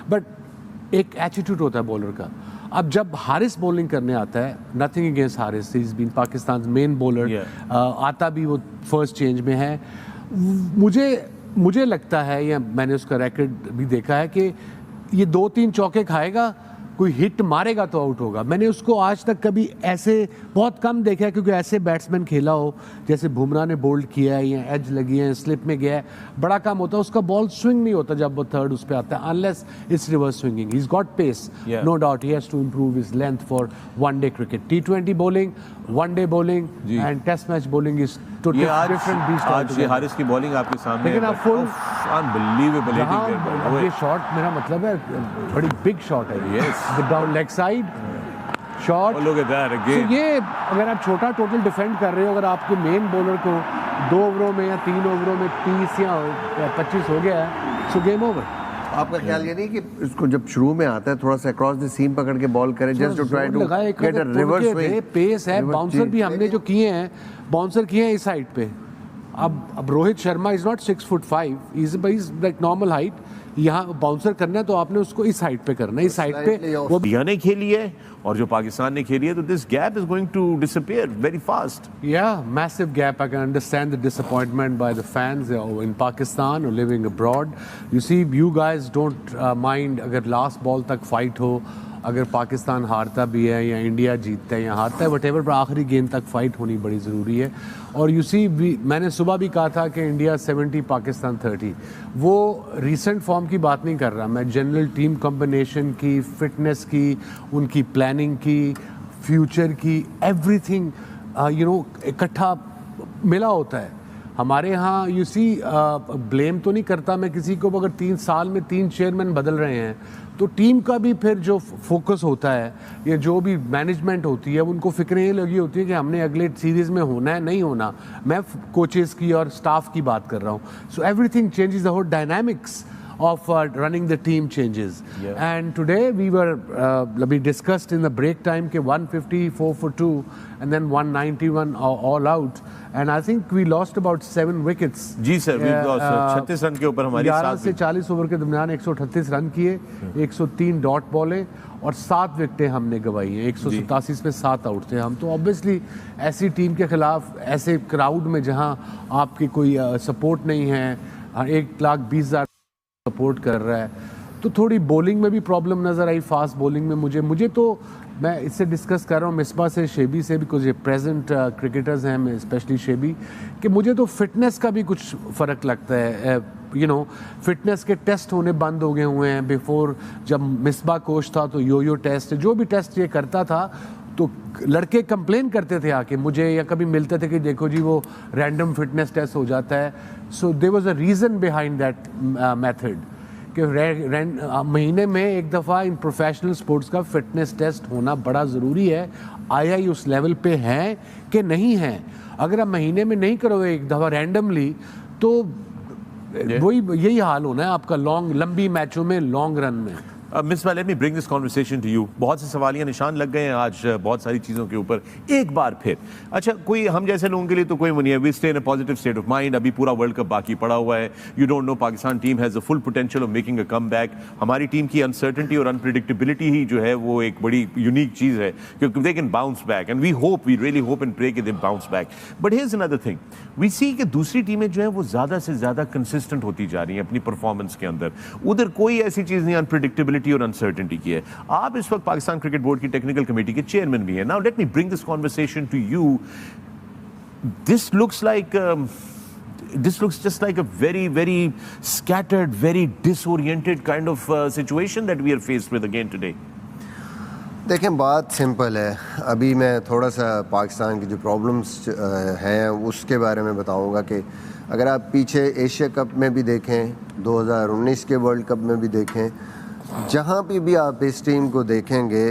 But एक attitude होता है बॉलर का। अब जब हारिस बॉलिंग करने आता है, nothing against Haris, he is been Pakistan main bowler, आता भी वो फर्स्ट चेंज में है। मुझे लगता है, या मैंने उसका रिकॉर्ड भी देखा है कि ये 2-3 चौके खाएगा, कोई हिट मारेगा तो आउट होगा। मैंने उसको आज तक कभी ऐसे बहुत कम देखा है, क्योंकि ऐसे बैट्समैन खेला हो जैसे बुमराह ने बोल्ड किया है या एज लगी है, स्लिप में गया है, बड़ा कम होता है उसका, बॉल स्विंग नहीं होता जब वो थर्ड उस पर आता है, unless it's reverse swinging. He is got pace, no doubt, he has to improve his length for one day cricket. T20 bowling, one day bowling and test match bowling is totally different beast. आज ये हारिस की bowling आपके सामने, लेकिन आप full unbelievable hitting, ये shot मेरा मतलब है बड़ी बिग शॉट है, yes, down leg side shot. Look at that again. तो ये अगर आप छोटा टोटल डिफेंड कर रहे हो, अगर आपके मेन बॉलर को 2 ओवरों में या 3 ओवरों में 30 या 25 हो गया है, सो गेम ओवर। आपका ख्याल ये नहीं कि इसको जब शुरू में आता है थोड़ा सा अक्रॉस द सीम पकड़ के बॉल करे, just to try to get a reverse swing, pace है, बाउंसर भी हमने जो किए हैं, बाउंसर किए हैं इस साइड पे। अब Rohit Sharma is not 6'5", is like normal height, यहाँ बाउंसर करना है तो आपने उसको इस साइड पे करना है, इस साइड पे वो इंडिया ने खेली है और जो पाकिस्तान ने खेली है, तो this gap is going to disappear very fast. Yeah, massive gap. I can understand the disappointment by the fans in Pakistan or living abroad. You see, you guys don't mind अगर last ball तक fight हो, अगर पाकिस्तान हारता भी है या India जीतता है या हारता है, whatever, पर आखिरी गेंद तक फाइट होनी बड़ी ज़रूरी है। और यू सी, मैंने सुबह भी कहा था कि इंडिया 70 पाकिस्तान 30, वो रीसेंट फॉर्म की बात नहीं कर रहा मैं, जनरल टीम कॉम्बिनेशन की, फिटनेस की, उनकी प्लानिंग की, फ्यूचर की, एवरीथिंग इकट्ठा मिला होता है। हमारे यहाँ यू सी, ब्लेम तो नहीं करता मैं किसी को, अगर 3 साल में 3 चेयरमैन बदल रहे हैं तो टीम का भी फिर जो फोकस होता है या जो भी मैनेजमेंट होती है, उनको फिक्रें ये लगी होती है कि हमने अगले सीरीज़ में होना है नहीं होना। मैं कोचेस की और स्टाफ की बात कर रहा हूँ। So everything changes, the whole dynamics of running the team changes. And today we discussed in the break time ke 154 for 2 and then 191 all out, and I think we lost about 7 wickets. जी sir, we lost 36 run के ऊपर हमारी 11 से 40 over के दरमियान 138 run किए, 103 dot बॉलें और 7 विकेटें हमने गंवाई हैं। 187 पे 7 आउट थे हम। तो ऑब्वियसली ऐसी टीम के खिलाफ, ऐसे क्राउड में जहां आपकी कोई सपोर्ट नहीं है, 1,20,000 सपोर्ट कर रहा है, तो थोड़ी बॉलिंग में भी प्रॉब्लम नज़र आई, फास्ट बॉलिंग में। मुझे तो, मैं इससे डिस्कस कर रहा हूँ मिसबा से, शेबी से भी, कुछ प्रेजेंट क्रिकेटर्स हैं स्पेशली शेबी, कि मुझे तो फिटनेस का भी कुछ फ़र्क लगता है। फिटनेस के टेस्ट होने बंद हो गए हुए हैं। बिफोर जब मिसबा कोच था तो यो टेस्ट, जो भी टेस्ट ये करता था, तो लड़के कंप्लेन करते थे आके मुझे, या कभी मिलते थे कि देखो जी वो रैंडम फिटनेस टेस्ट हो जाता है। So there was a reason behind that method कि महीने में एक दफ़ा इन प्रोफेशनल स्पोर्ट्स का फिटनेस टेस्ट होना बड़ा ज़रूरी है। आई उस लेवल पे हैं कि नहीं है। अगर आप महीने में नहीं करोगे एक दफ़ा रैंडमली, तो वही यही हाल होना है आपका लंबी मैचों में, लॉन्ग रन में। Miss let me bring this conversation to you. बहुत से सवालिया निशान लग गए हैं आज बहुत सारी चीज़ों के ऊपर एक बार फिर। अच्छा, कोई हम जैसे लोगों के लिए तो कोई नहीं है, we stay in a positive state of mind. अभी पूरा वर्ल्ड कप बाकी पड़ा हुआ है। You don't know, Pakistan team has the full potential of making a comeback. हमारी टीम की अनसर्टनिटी और अनप्रिडिक्टेबिलिटी ही जो है वो एक बड़ी यूनिक चीज़ है, क्योंकि they can bounce back and we really hope and pray कि they bounce back. But here's another thing, we सी कि दूसरी टीमें जो है वो ज़्यादा से ज़्यादा कंसिस्टेंट होती जा रही हैं अपनी परफॉर्मेंस के अंदर। उधर कोई ऐसी चीज़ नहीं अनप्रिडिक्टेबिलिटी और अनसर्टनिटी की है। आप इस वक्त पाकिस्तान क्रिकेट बोर्ड की टेक्निकल कमेटी के चेयरमैन भी हैं। Now let me bring this conversation to you. This looks just like a very, very scattered, very disoriented kind of situation that we are faced with again today. देखें, बात simple है। अभी मैं थोड़ा सा पाकिस्तान की जो प्रॉब्लम्स हैं उसके बारे में बताऊंगा कि अगर आप पीछे एशिया कप में भी देखें, 2019 के वर्ल्ड कप में भी देखें, जहाँ भी आप इस टीम को देखेंगे,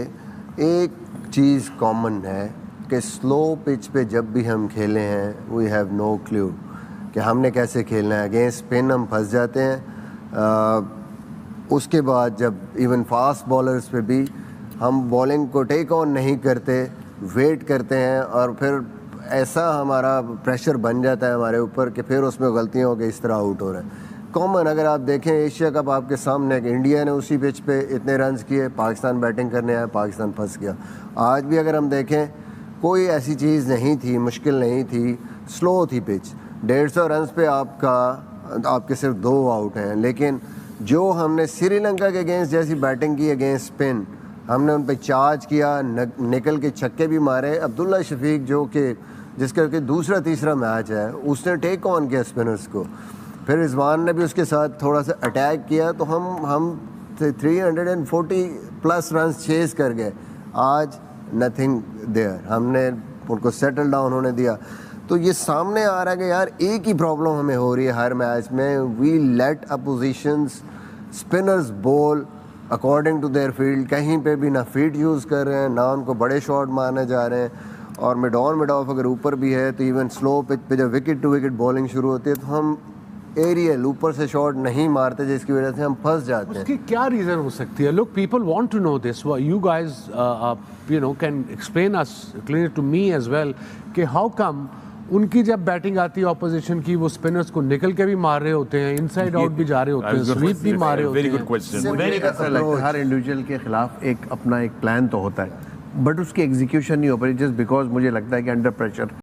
एक चीज़ कॉमन है कि स्लो पिच पे जब भी हम खेले हैं, वी हैव नो क्लू कि हमने कैसे खेलना है। अगेंस्ट स्पिन हम फंस जाते हैं। उसके बाद जब इवन फास्ट बॉलर्स पे भी हम बॉलिंग को टेक ऑन नहीं करते, वेट करते हैं, और फिर ऐसा हमारा प्रेशर बन जाता है हमारे ऊपर कि फिर उसमें गलतियाँ हो के इस तरह आउट हो रहे हैं। कॉमन अगर आप देखें एशिया कप आपके सामने है कि इंडिया ने उसी पिच पे इतने रन्स किए, पाकिस्तान बैटिंग करने आया, पाकिस्तान फंस गया। आज भी अगर हम देखें कोई ऐसी चीज़ नहीं थी, मुश्किल नहीं थी, स्लो थी पिच। 150 रन्स पे आपके सिर्फ 2 आउट हैं, लेकिन जो हमने श्रीलंका के अगेंस्ट जैसी बैटिंग की अगेंस्ट स्पिन, हमने उन पर चार्ज किया, निकल के छक्के भी मारे। अब्दुल्ला शफीक जो कि जिसका कि दूसरा तीसरा मैच है, उसने टेक ऑन किया स्पिनर्स को। फिर रिजवान ने भी उसके साथ थोड़ा सा अटैक किया, तो हम 340 प्लस रन चेस कर गए। आज नथिंग देयर, हमने उनको सेटल डाउन होने दिया। तो ये सामने आ रहा है कि यार एक ही प्रॉब्लम हमें हो रही है हर मैच में, we let opposition's spinners bowl according to their field. कहीं पे भी ना फीट यूज़ कर रहे हैं, ना उनको बड़े शॉट मारने जा रहे हैं। और मिड ऑन मिड ऑफ अगर ऊपर भी है तो इवन स्लो पिच पे जब विकेट टू विकेट बॉलिंग शुरू होती है तो हम एरियल ऊपर से शॉट नहीं मारते, जिसकी वजह से हम फंस जाते हैं। उसकी क्या रीजन हो सकती है? Look, people want to know this, you guys can explain us clear to me as well कि हाउ कम उनकी जब बैटिंग आती है ऑपोजिशन की, वो स्पिनर्स को निकल के भी मार रहे होते हैं, इनसाइड आउट भी जा रहे होते हैं, स्वीप भी मार रहे होते वेरी गुड हैं। क्वेश्चन। ऐसा लगता है हर इंडिविजुअल के खिलाफ एक अपना एक प्लान तो होता है, बट उसकी एग्जीक्यूशन नहीं हो पाई, जस्ट बिकॉज मुझे लगता है कि अंडर प्रेशर